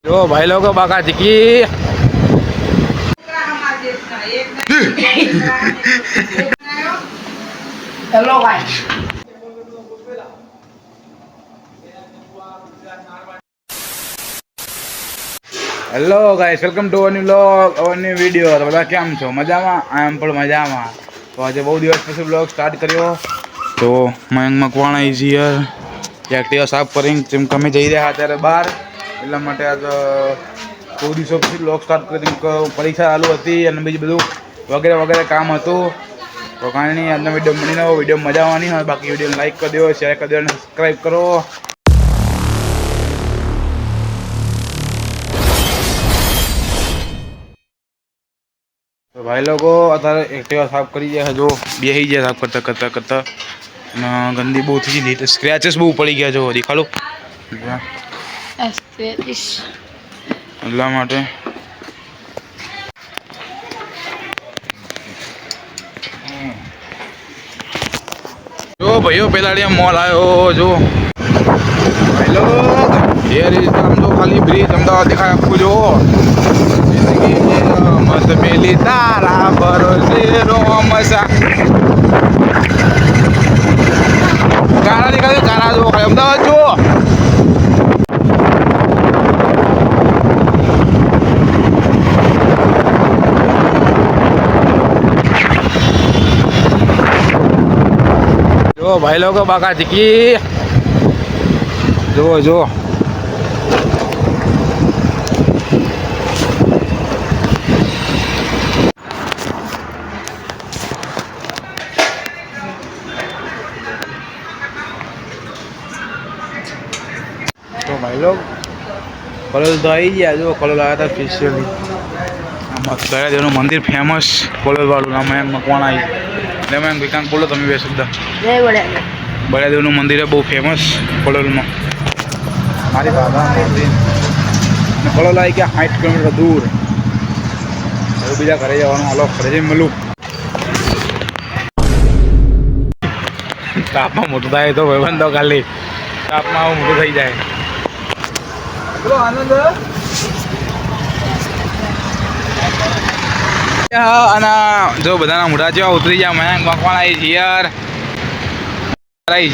जो भाई लोगों बाका चिकी hello guys. Hello guys, welcome to our new vlog, our new video. तो બધા કેમ છો? મજામાં? આઈ એમ પણ મજામાં. તો આજે બહુ દિવસ પછી વ્લોગ સ્ટાર્ટ કર્યો. તો Mayank Makwana is here. Activa સાફ કરીને જેમ કે અમે જઈ રહ્યા અત્યારે બહાર, એટલા માટે આજ બહુ દિવસો પછી વ્લોગ સ્ટાર્ટ કરી. પરીક્ષા ચાલુ હતી અને બીજું બધું વગેરે વગેરે કામ હતું. તો કાંઈ નહીં, આજનો વિડીયો મળીને વિડીયો મજા આવવાની હોય. બાકી વિડીયોને લાઈક કરી દો, શેર કરી દો અને સબસ્ક્રાઈબ કરો. તો ભાઈ લોકો અત્યારે એક્ટિવા સાફ કરી ગયા છે. જો બેસી ગયા સાફ કરતા કરતા કરતા અને ગંદી બહુ થઈ ગઈ, સ્ક્રેચેસ બહુ પડી ગયા. જો દેખાડો એટલા માટે જો ભાઈઓ પેલા મોલ આવ્યો. જો ભાઈ લોગ હિયર ઇઝ આમ તો ખાલી બ્રિજ અમદાવાદ દેખાય આખું. જો મસ્ત પેલી તારા ભરોસે રોમસા કારા દેખાય. કારા જો ખાલી અમદાવાદ જો. જો ભાઈ લોકો બાકા ચીકી જો જો તો ભાઈ લોગ કલોલ તો આવી ગયા. જો કલોલ આવ્યા હતા સ્પેશિયલી. આમાં ગયાદેવનું મંદિર ફેમસ કલોલ વાળું નામ એમ મકવાણા આવી. એટલે એમ વિકાંત બોલો તમે બે શબ્દ. બળિયાદેવનું મંદિર બહુ ફેમસ કલોલમાં. મારી બાબા મંદિર કલોલ આવી ગયા 60 કિલોમીટર દૂર. હવે બીજા ઘરે જવાનું. હાલો ઘરે જઈને મળું. તાપમાં મોટું થાય તો ભાઈબંધો ખાલી તાપમાં આવું મોટું થઈ જાય. આનંદ અને જો બધાના મોઢા જેવા ઉતરી જાય. Mayank Makwana is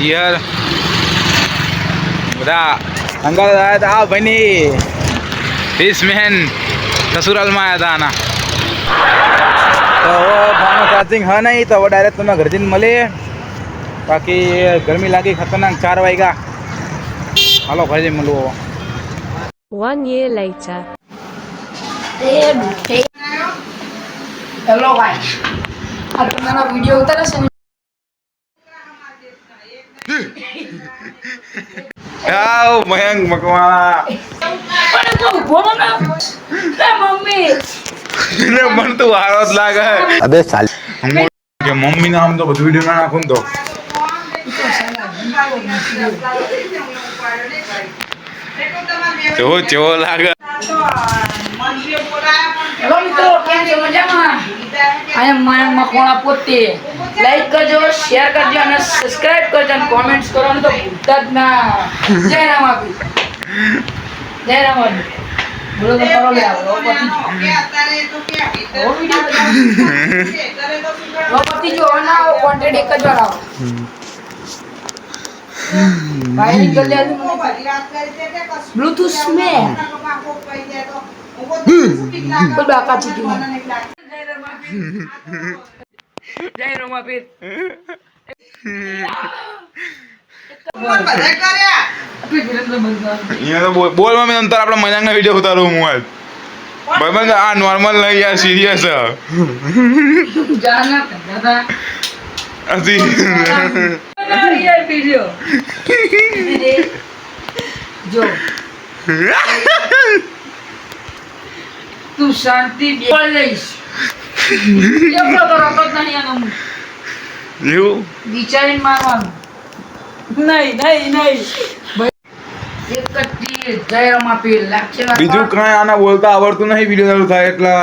here. બધા અંગલ આવ્યા હતા. આ ભાઈની વીસ મેન સસુરાલમાં આવ્યા હતા. આના તો ફોનમાં ચાર્જિંગ હા નહીં, તો હવે ડાયરેક્ટ તમે ઘરે જઈને મળીએ. બાકી ગરમી લાગી ખતરનાક. 4 વાગ્યા. હાલો ઘરે જઈને મળવું. 1 year later. Hello guys. आज तुम्हारा वीडियो उतारा से આવ મયંક મકવાણા પણ તો બોલો ના મમ્મી ને મન તો હારો જ લાગે. अबे साल કે મમ્મી નામ તો બધું વિડીયો ના નાખું ને તો જો ચેવો લાગે. હેલો મિત્રો, કેમ છો? મજામાં? આઈ એમ મયંક મકવાણા પોતે. લાઈક કરજો, શેર કરજો અને સબસ્ક્રાઇબ કરજો અને કોમેન્ટ્સ કરવાનું તો ભૂલતા જ ના. જય રામ આપી. જય રામ આપી. બોલો તો કરો લે આવો પતિ ઓ વિડિયો પતિ જો ના કોન્ટેન્ટ એક જ વાર આવો. ભાઈ નીકળ લે બ્લૂટૂથ મે બોલ બાકા ચીકી. જય રમાપીર. અહીંયા તો બોલ મમ્મી અંતર આપણે મજાકના વિડીયો ઉતારું હું આજ. ભાઈ આ નોર્મલ નહીં, યાર સિરિયસ જાના દાદા હતી. યાર વિડિયો જો તું શાંતિ બોલ લઈશ. એવો તો રકત નહીં આનો એવું વિચારીને મારવાનું. નહીં નહીં નહીં એક જ તીર. જય રમાપીર. લાગશે બીજું કાંઈ આના બોલતા આવડતું નહીં. વિડીયો ચાલુ થાય એટલે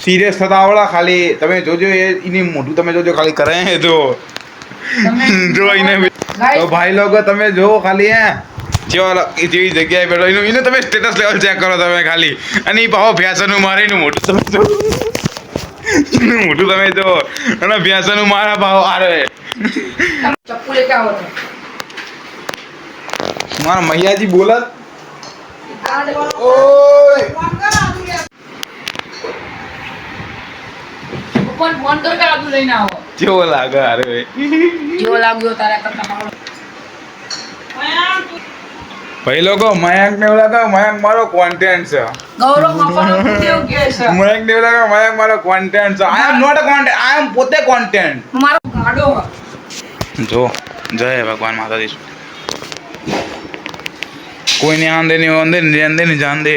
સિરિયસ થતા આવડા. ખાલી તમે જોજો એની મોઢું તમે જોજો ખાલી કરે તો જો એને તો ભાઈ લોકો તમે જો ખાલી જેવી જગ્યાએ બેઠો એને તમે સ્ટેટસ લેવલ ચેક કરો તમે ખાલી અને એ ભાવો ફેશનનું મારે એનું મોટું તમે જો એનું મોટું તમે જો અને ફેશનનું મારા ભાવ આરે ચપ્પુ લેકે આવો તો મારા મૈયાજી બોલત કહાં જવાનું? ઓય પણ ફોન કર કે આદુ લઈને આવો કેવો લાગે અરે જેવો લાગ્યો તારા કરતા મારો ભાઈ લોકો મયંક ને એવું લાગે મયંક મારો કોન્ટેન્ટ છે ગૌરવ માપાનો કેવું કે છે મયંક ને એવું લાગે મયંક મારો કોન્ટેન્ટ છે આઈ એમ નોટ અ કોન્ટેન્ટ આઈ એમ પોતે કોન્ટેન્ટ મારો ગાડો જો જય ભગવાન માતાજી કોઈને આંદે નહીં આંદે નહીં જાન દે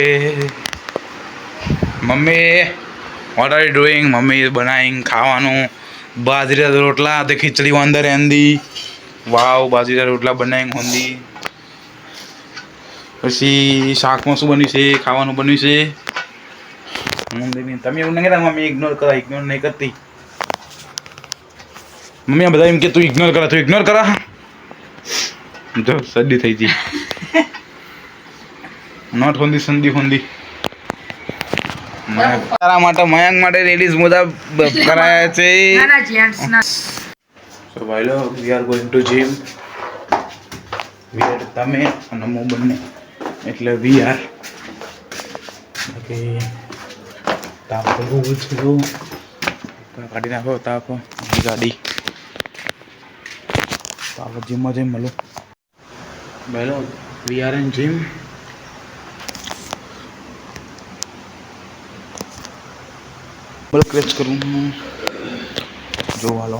mummy what are you doing mummy બનાવીને ખાવાનું બાજરીના રોટલા તે ખીચડી અંદર એંદી વાવ બાજરીના રોટલા બનાવીને હોંદી પછી શાકમાં શું બન્યું છે ખાવાનું બન્યું છે તમે એવું નહીં કહેતા મમ્મી ઇગ્નોર નહીં કરતી મમ્મી આ બધા એમ કે તું ઇગ્નોર કરા જો સદી થઈ ગઈ નોટ હોંદી સંદી હોંદી તારા માટે મયંક માટે લેડીઝ મોજા કરાયા છે નાના જેન્ટ્સ ના સો ભાઈ લો we are going to gym we are તમે અને હું બંને એટલે વી આર બાકી તાપ બહુ છે જો કાઢી નાખો તાપ આપણી ગાડી તો આપણે જીમમાં જઈને મળો ભાઈ લો વી આર ઇન જીમ બલ ક્રેચ કરું જો હાલો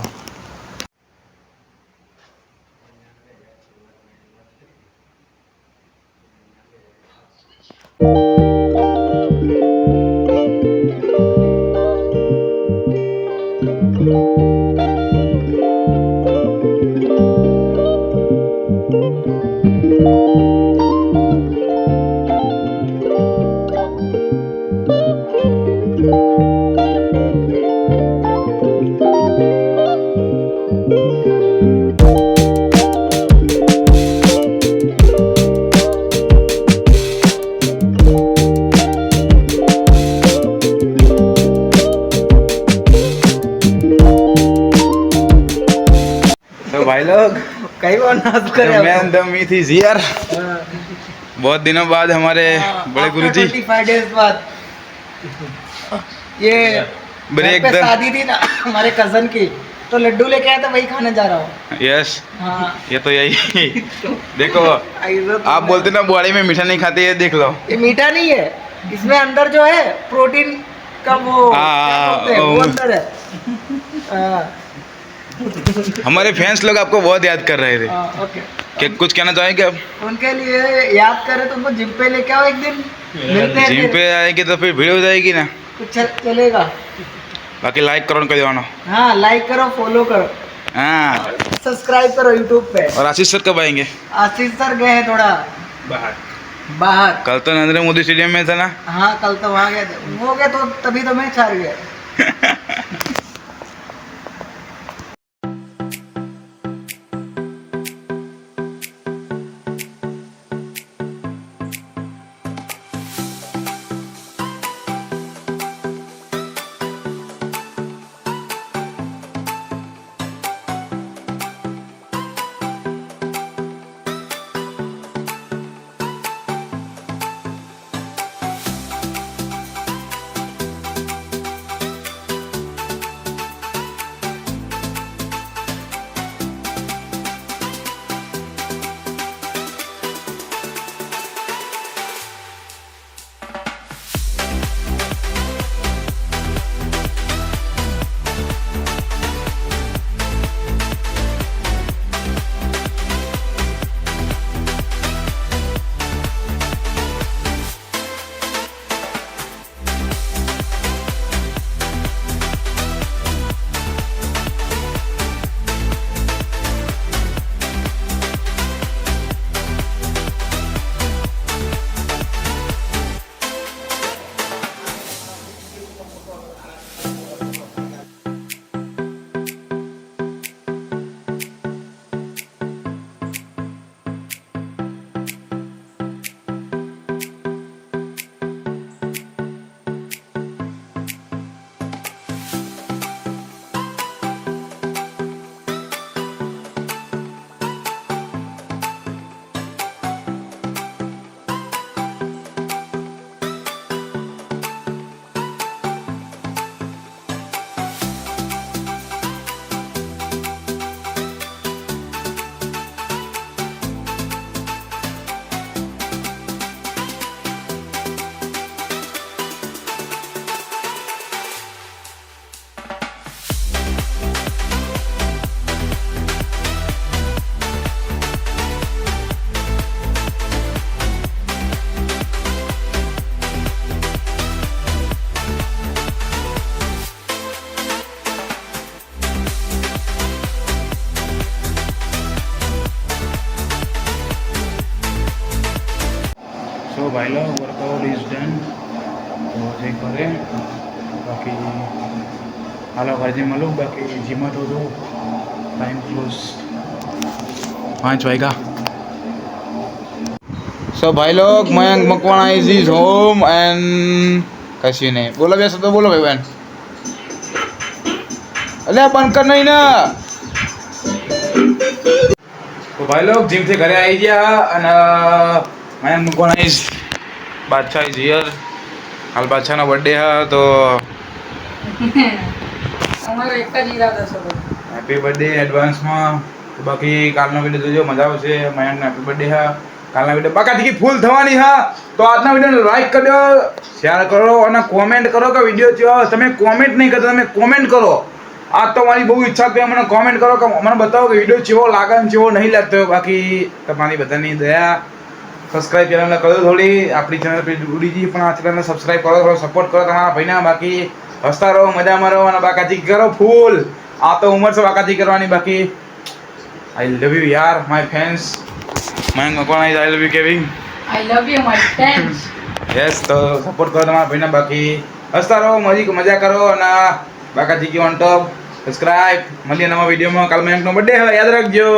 भाई लोग कई बार नाच मैं द मीत इज हियर बहुत दिनों बाद हमारे बड़े गुरुजी 25 डेज बाद ये ब्रेक घर पे द शादी थी ना हमारे कजन की तो लड्डू लेके आया था वही खाने जा रहा हूँ यस हाँ ये तो यही देखो आप बोलते ना बुआड़ी में मीठा नहीं खाते ये देख लो ये मीठा नहीं है इसमें अंदर जो है प्रोटीन का वो क्या बोलते हैं, वो अंदर है हाँ, हमारे फैंस लोग आपको बहुत याद कर रहे थे हाँ, ओके कि कुछ कहना चाहेंगे आप उनके लिए याद करे तो उनको जिम पे लेके आओ एक दिन मिलते हैं जिम फिर। पे आएंगे तो फिर भीड़ हो जाएगी ना कुछ चलेगा बाकी लाइक करो कर देवानो हाँ लाइक करो फॉलो करो हाँ सब्सक्राइब करो यूट्यूब पे और आशीष सर कब आएंगे आशीष सर गए हैं थोड़ा बाहर बाहर कल तो नरेंद्र मोदी स्टेडियम में था ना हाँ कल तो वहाँ गए थे वो गए तो तभी तो मैं हार गया ઓકે બાકી હાલો ઘરથી મળું બાકી જીમાં તો જો ટાઈમ ક્લોઝ 5 વાગ્યા સો ભાઈ log Mayank Makwana is is home and કશું નહીં બોલો બે શબ્દો બોલો ભાઈ બેન અલ્યા બંધ કર નહીં ના તો ભાઈ લોગ જીમથી ઘરે આવી ગયા અને મયંક મકવાણા ઇઝ બાદશાહ ઇઝ હિયર હાલ બાદશાહનો બર્થડે હા તો અમારો એક જ ઈરાદો છે બસ. હેપી બર્થડે એડવાન્સમાં તો બાકી કાલનો વિડીયો જોજો મજા આવશે મયંકનો હેપી બર્થડે હા કાલના વિડીયો બાકાથી ફૂલ થવાની હા તો આજના વિડીયોને લાઈક કરજો શેર કરો અને કોમેન્ટ કરો કે વિડીયો જો તમે કોમેન્ટ નહીં કરતા તમે કોમેન્ટ કરો આજ તો મારી બહુ ઈચ્છા કે મને કોમેન્ટ કરો કે મને બતાવો કે વિડીયો કેવો લાગે ને કેવો નહીં લાગતો બાકી તમારી બધાની દયા સબસ્ક્રાઈબ ચેનલને કરો થોડી આપણી ચેનલ પર ઉડી જઈ પણ આ ચેનલને સબસ્ક્રાઈબ કરો થોડો સપોર્ટ કરો તમારા ભાઈના બાકી હસતા રહો મજામાં રહો અને બાકાજી કરો ફૂલ આ તો ઉંમર છે બાકાજી કરવાની બાકી આઈ લવ યુ યાર my fans Mayank Makwana I love you કેવી I love you, my friends. Yes તો સપોર્ટ કરો તમારા ભાઈને બાકી હસતા રહો મજા કરો અને બાકાજી કી ઓન ટોપ સબસ્ક્રાઇબ મળીએ નવા વિડીયોમાં કાલ મયંકનો બર્થડે યાદ રાખજો